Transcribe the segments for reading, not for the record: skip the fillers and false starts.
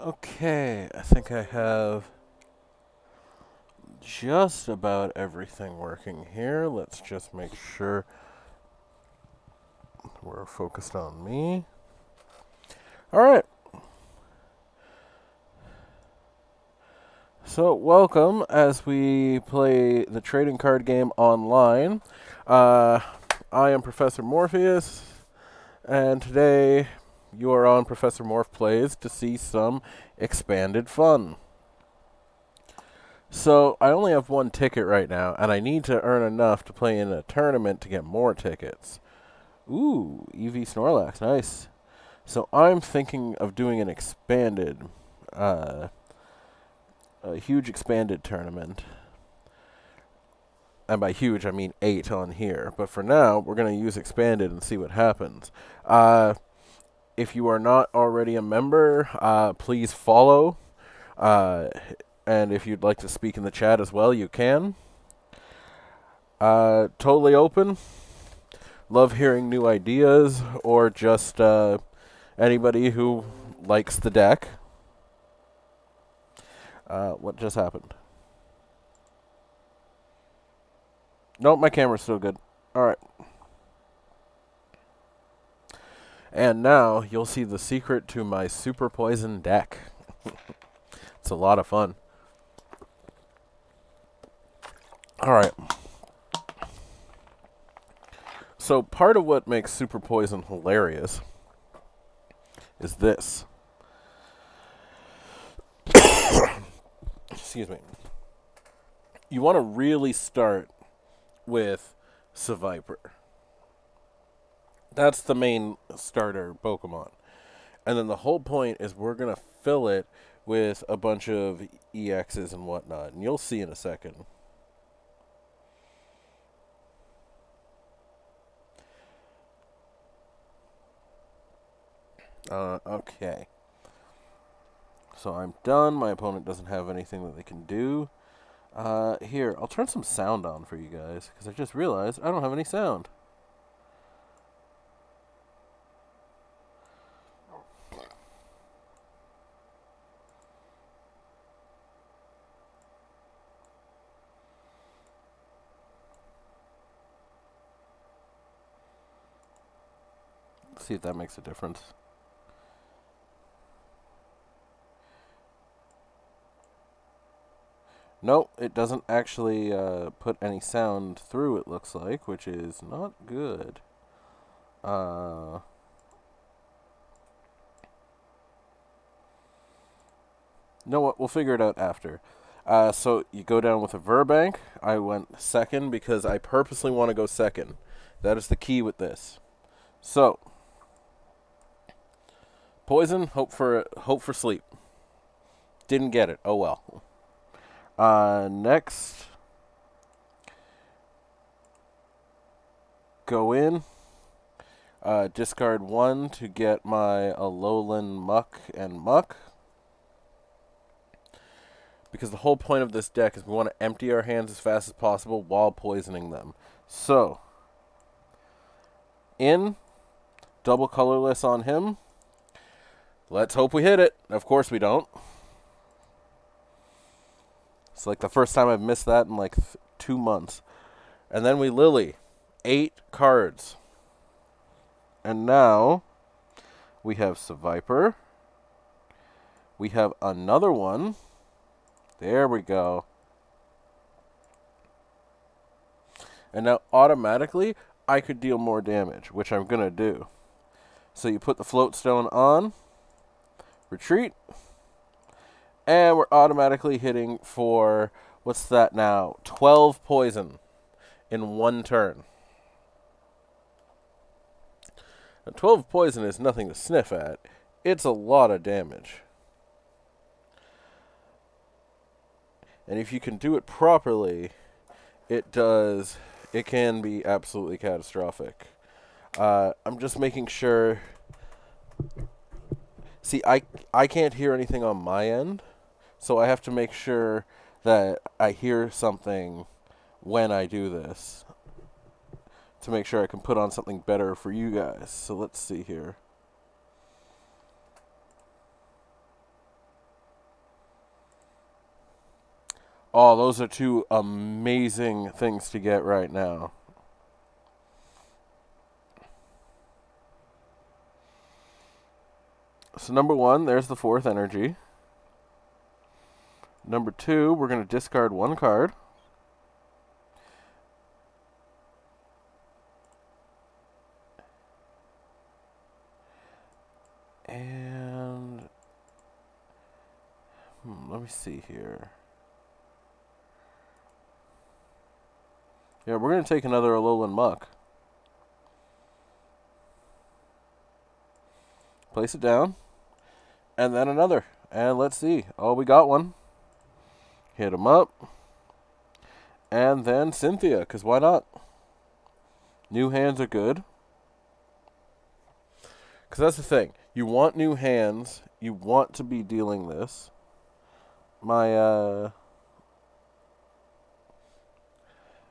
Okay, I think I have just about everything working here. Let's just make sure we're focused on me. All right. So, welcome as we play the trading card game online. Uh, I am Professor Morpheus, and today you are on Professor Morph Plays to see some expanded fun. So, I only have one ticket right now, and I need to earn enough to play in a tournament to get more tickets. Ooh, EV Snorlax, nice. So I'm thinking of doing an expanded, a huge expanded tournament. And by huge, I mean 8 on here. But for now, we're going to use expanded and see what happens. If you are not already a member, please follow. Uh, and if you'd like to speak in the chat as well, you can. Totally open. Love hearing new ideas or just anybody who likes the deck. What just happened? Nope, my camera's still good. Alright. And now you'll see the secret to my super poison deck. It's a lot of fun. Alright. So part of what makes super poison hilarious is this. Excuse me. You want to really start with Seviper. That's the main starter Pokemon. And then the whole point is we're going to fill it with a bunch of EXs and whatnot. And you'll see in a second. Okay. So I'm done. My opponent doesn't have anything that they can do. Here, I'll turn some sound on for you guys, because I just realized I don't have any sound. Let's see if that makes a difference. Nope, it doesn't actually put any sound through, it looks like, which is not good. Know what? We'll figure it out after. So you go down with a Verbank. I went second because I purposely want to go second. That is the key with this. So, poison, hope for sleep. Didn't get it. Oh well. Next, go in. Discard 1 to get my Alolan Muck and Muck. Because the whole point of this deck is we want to empty our hands as fast as possible while poisoning them. So, in, double colorless on him. Let's hope we hit it. Of course we don't. It's like the first time I've missed that in like 2 months. And then we Lily. 8 cards. And now we have Seviper. We have another one. There we go. And now automatically I could deal more damage, which I'm going to do. So you put the float stone on. Retreat. And we're automatically hitting for, what's that now? 12 poison in 1 turn. Now, 12 poison is nothing to sniff at. It's a lot of damage. And if you can do it properly, it can be absolutely catastrophic. I'm just making sure. See, I can't hear anything on my end, so I have to make sure that I hear something when I do this to make sure I can put on something better for you guys. So let's see here. Oh, those are two amazing things to get right now. So number one, there's the fourth energy. Number two, we're going to discard one card. And let me see here. Yeah, we're going to take another Alolan Muck. Place it down. And then another. And let's see. Oh, we got one. Hit him up. And then Cynthia, because why not? New hands are good. Because that's the thing. You want new hands. You want to be dealing this.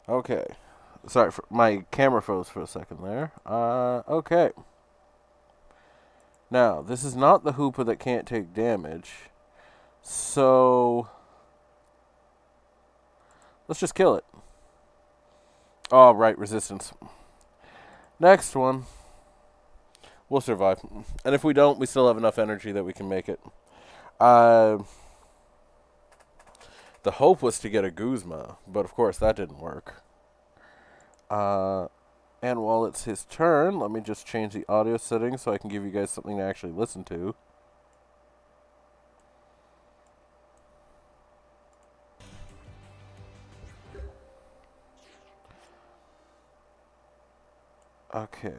Okay. Sorry, my camera froze for a second there. Okay. Now, this is not the Hoopa that can't take damage. So, let's just kill it. Oh, right, resistance. Next one. We'll survive. And if we don't, we still have enough energy that we can make it. The hope was to get a Guzma, but of course that didn't work. And while it's his turn, let me just change the audio settings so I can give you guys something to actually listen to. Okay.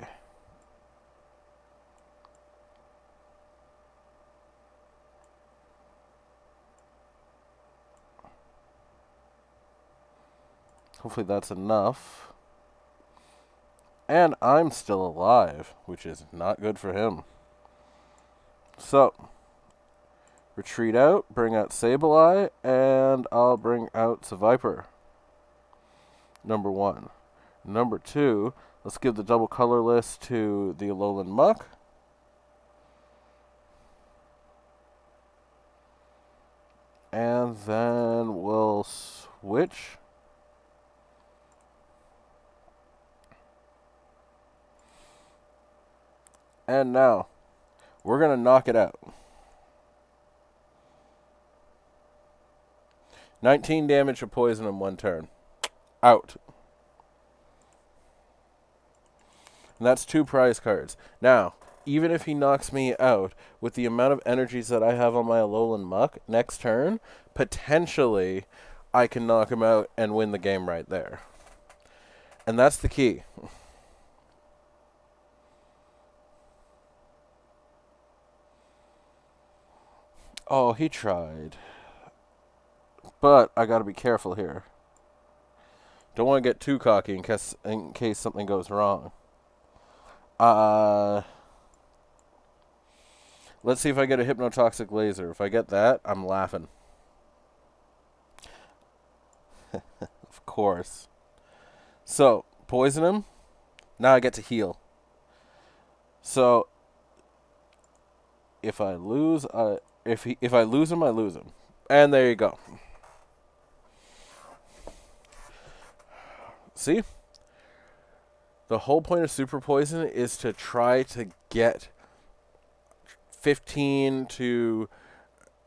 Hopefully that's enough. And I'm still alive, which is not good for him. So, retreat out, bring out Sableye, and I'll bring out Seviper. Number one. Number two, let's give the double colorless to the Alolan Muck. And then we'll switch. And now, we're going to knock it out. 19 damage of poison in one turn. Out. And that's 2 prize cards. Now, even if he knocks me out, with the amount of energies that I have on my Alolan Muck, next turn, potentially, I can knock him out and win the game right there. And that's the key. Oh, he tried. But I gotta be careful here. Don't want to get too cocky in case something goes wrong. Let's see if I get a Hypnotoxic Laser. If I get that, I'm laughing. Of course. So, poison him. Now I get to heal. So, if I lose, if I lose him, I lose him. And there you go. See? The whole point of Super Poison is to try to get 15 to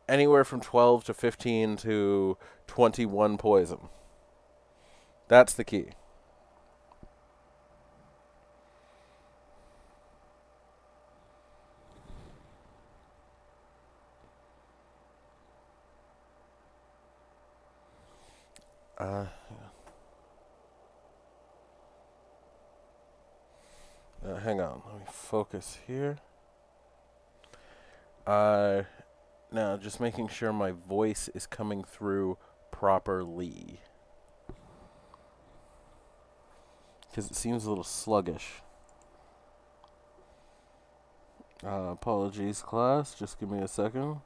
anywhere from 12 to 15 to 21 poison. That's the key. Hang on. Let me focus here. Now, just making sure my voice is coming through properly. Because it seems a little sluggish. Apologies, class. Just give me a second.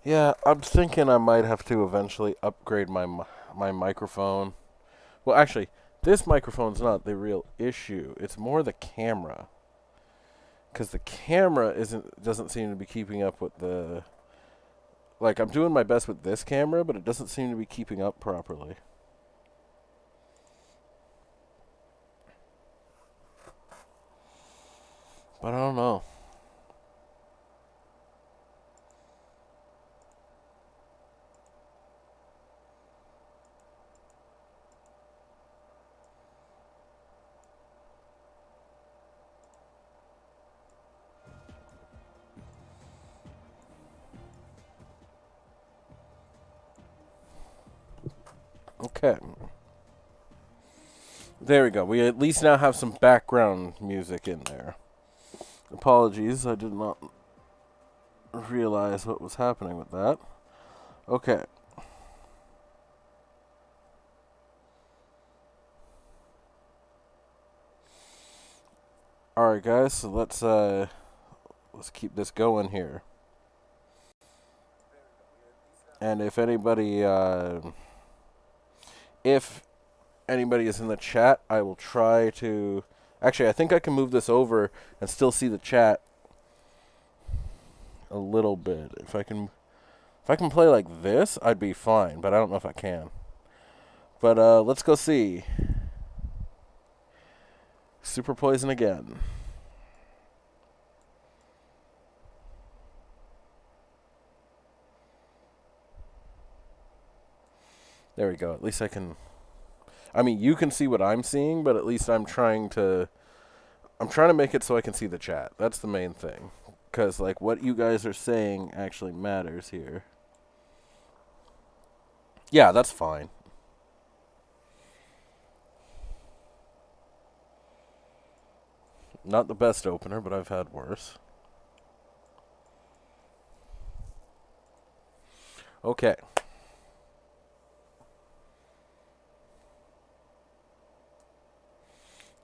Yeah, I'm thinking I might have to eventually upgrade my my microphone. Well, actually, this microphone's not the real issue. It's more the camera. Because the camera doesn't seem to be keeping up with the... Like, I'm doing my best with this camera, but it doesn't seem to be keeping up properly. But I don't know. Okay. There we go. We at least now have some background music in there. Apologies, I did not realize what was happening with that. Okay. Alright guys, so let's keep this going here. And if anybody is in the chat, I will try to... Actually, I think I can move this over and still see the chat a little bit. If I can play like this, I'd be fine, but I don't know if I can. But let's go see. Super Poison again. There we go. At least I can... I mean, you can see what I'm seeing, but at least I'm trying to make it so I can see the chat. That's the main thing. Because, like, what you guys are saying actually matters here. Yeah, that's fine. Not the best opener, but I've had worse. Okay.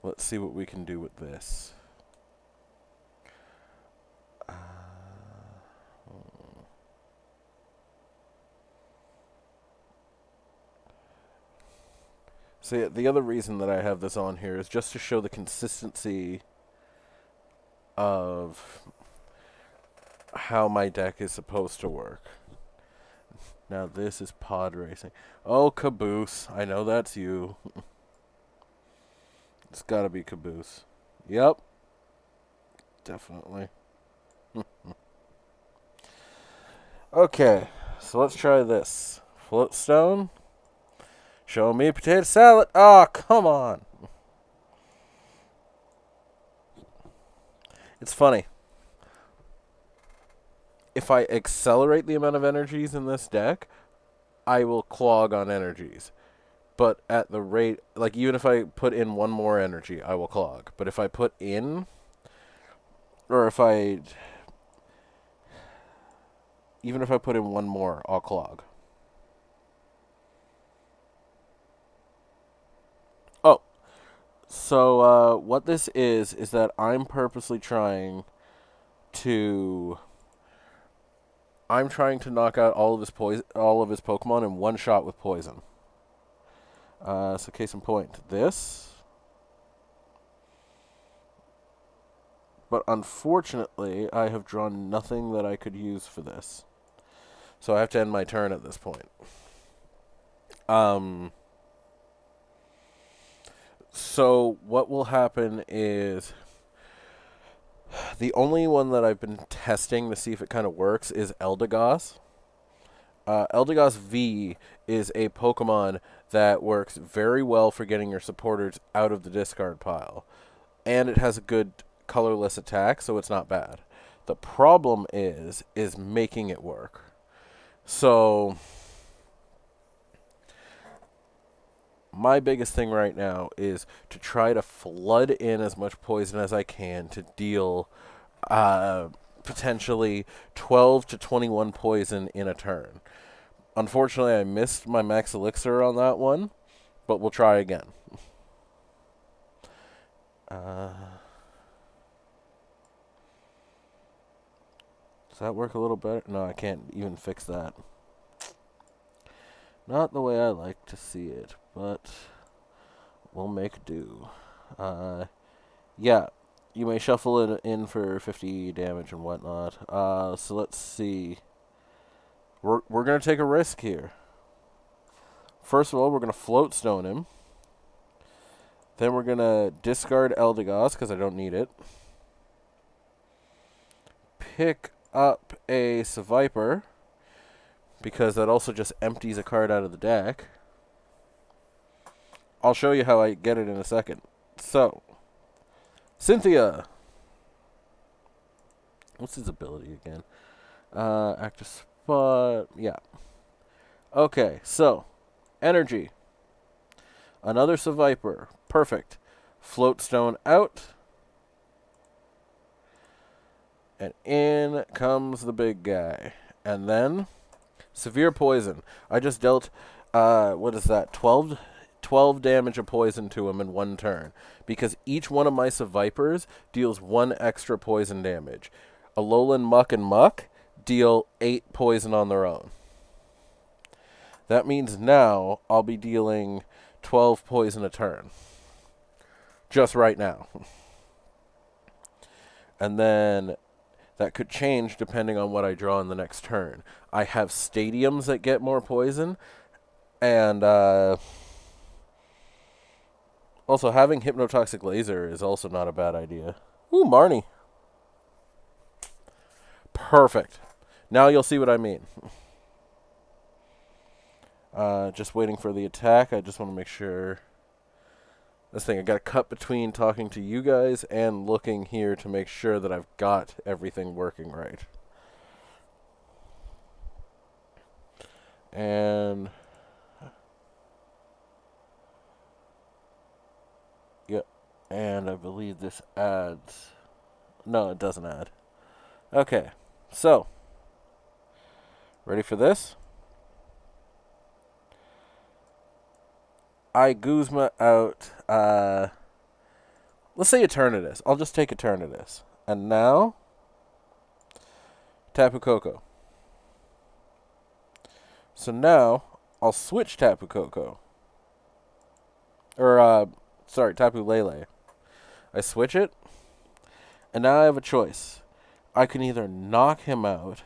Let's see what we can do with this. So the other reason that I have this on here is just to show the consistency of how my deck is supposed to work. Now this is pod racing. Oh, Caboose. I know that's you. It's gotta be Caboose. Yep. Definitely. Okay, so let's try this. Floatstone. Show me potato salad. Oh, come on. It's funny. If I accelerate the amount of energies in this deck, I will clog on energies. But at the rate, like, even if I put in one more energy, I will clog. But if I put in, or even if I put in one more, I'll clog. Oh, so what this is that I'm purposely trying to knock out all of his Pokemon in one shot with poison. So case in point, this. But unfortunately, I have drawn nothing that I could use for this. So I have to end my turn at this point. So what will happen is... The only one that I've been testing to see if it kind of works is Eldegoss. Eldegoss V is a Pokemon that works very well for getting your supporters out of the discard pile. And it has a good colorless attack, so it's not bad. The problem is making it work. So my biggest thing right now is to try to flood in as much poison as I can to deal potentially 12 to 21 poison in a turn. Unfortunately, I missed my max elixir on that one, but we'll try again. Does that work a little better? No, I can't even fix that. Not the way I like to see it, but we'll make do. Yeah, you may shuffle it in for 50 damage and whatnot. So let's see. We're gonna take a risk here. First of all, we're gonna float stone him. Then we're gonna discard Eldegoss because I don't need it. Pick up a Seviper because that also just empties a card out of the deck. I'll show you how I get it in a second. So, Cynthia. What's his ability again? Active spot. Yeah. Okay, so, energy. Another Seviper. Perfect. Float stone out. And in comes the big guy. And then, severe poison. I just dealt, what is that, 12 damage of poison to him in one turn. Because each one of my Sevipers deals 1 extra poison damage. Alolan Muck and Muck deal 8 poison on their own. That means now I'll be dealing 12 poison a turn. Just right now. And then that could change depending on what I draw in the next turn. I have stadiums that get more poison. And also having Hypnotoxic Laser is also not a bad idea. Ooh, Marnie. Perfect. Now you'll see what I mean. Just waiting for the attack. I just want to make sure. This thing, I got to cut between talking to you guys and looking here to make sure that I've got everything working right. And yep. And I believe this adds. No, it doesn't add. Okay. So, ready for this? I Guzma out, let's say Eternatus. I'll just take Eternatus. And now, Tapu Koko. So now, I'll switch Tapu Koko. Or, sorry, Tapu Lele. I switch it, and now I have a choice. I can either knock him out,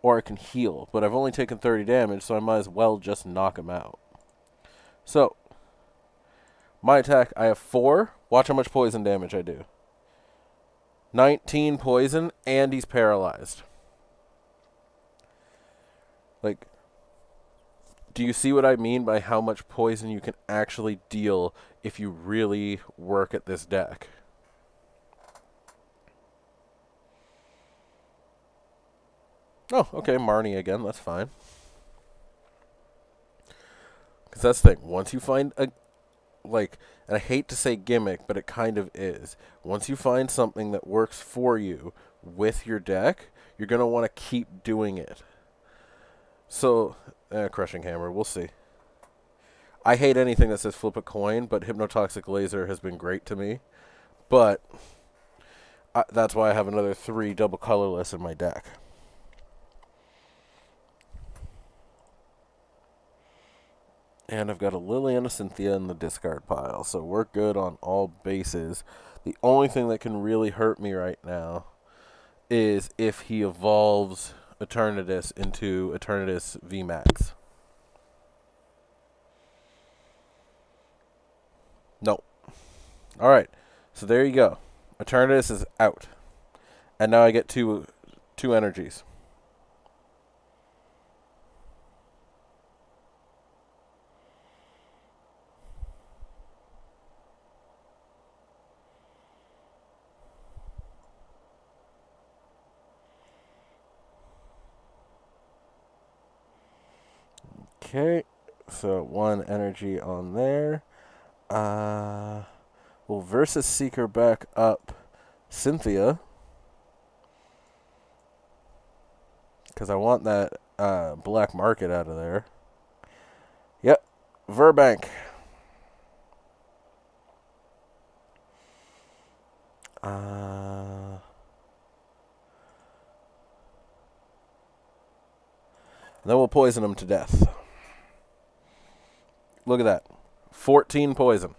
or I can heal. But I've only taken 30 damage, so I might as well just knock him out. So, my attack, I have 4. Watch how much poison damage I do. 19 poison, and he's paralyzed. Like, do you see what I mean by how much poison you can actually deal if you really work at this deck? Oh, okay, Marnie again, that's fine. Because that's the thing, once you find a, like, and I hate to say gimmick, but it kind of is. Once you find something that works for you with your deck, you're going to want to keep doing it. So, Crushing Hammer, we'll see. I hate anything that says flip a coin, but Hypnotoxic Laser has been great to me. But that's why I have another 3 double colorless in my deck. And I've got a Lily and a Cynthia in the discard pile, so we're good on all bases. The only thing that can really hurt me right now is if he evolves Eternatus into Eternatus VMAX. No. Alright, so there you go. Eternatus is out. And now I get two energies. Okay, so 1 energy on there. We'll Versus Seeker back up Cynthia. Because I want that black market out of there. Yep, Verbank. And then we'll poison him to death. Look at that. 14 poison.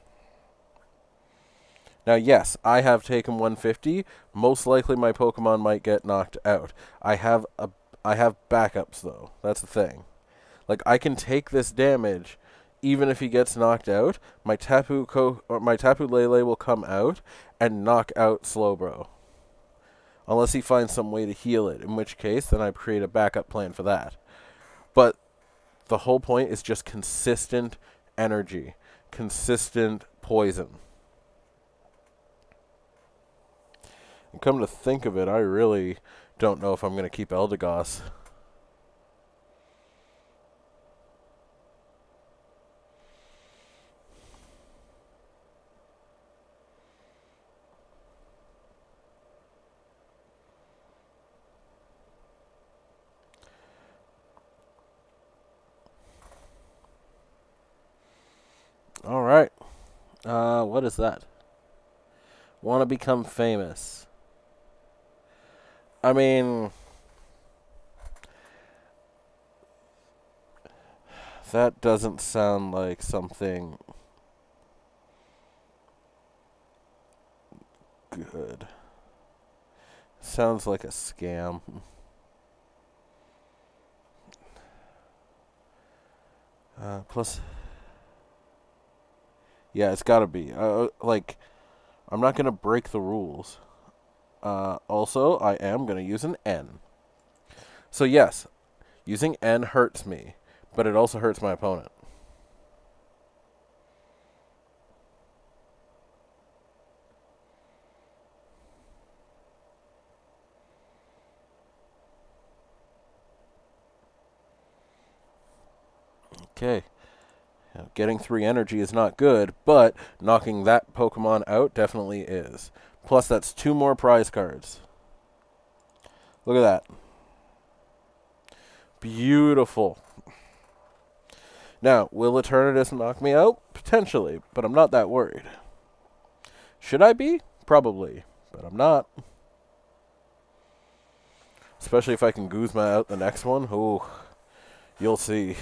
Now, yes, I have taken 150. Most likely my Pokemon might get knocked out. I have backups, though. That's the thing. Like, I can take this damage even if he gets knocked out. My Tapu Lele will come out and knock out Slowbro. Unless he finds some way to heal it, in which case, then I create a backup plan for that. But the whole point is just consistent energy. Consistent poison. And come to think of it, I really don't know if I'm going to keep Eldegoss. All right. What is that? Want to become famous. I mean, that doesn't sound like something good. Sounds like a scam. Plus, yeah, it's gotta be. Like, I'm not gonna break the rules. Also, I am gonna use an N. So yes, using N hurts me, but it also hurts my opponent. Okay. Now, getting 3 energy is not good, but knocking that Pokemon out definitely is. Plus, that's 2 more prize cards. Look at that. Beautiful. Now, will Eternatus knock me out? Potentially, but I'm not that worried. Should I be? Probably, but I'm not. Especially if I can Guzma out the next one. Ooh, you'll see.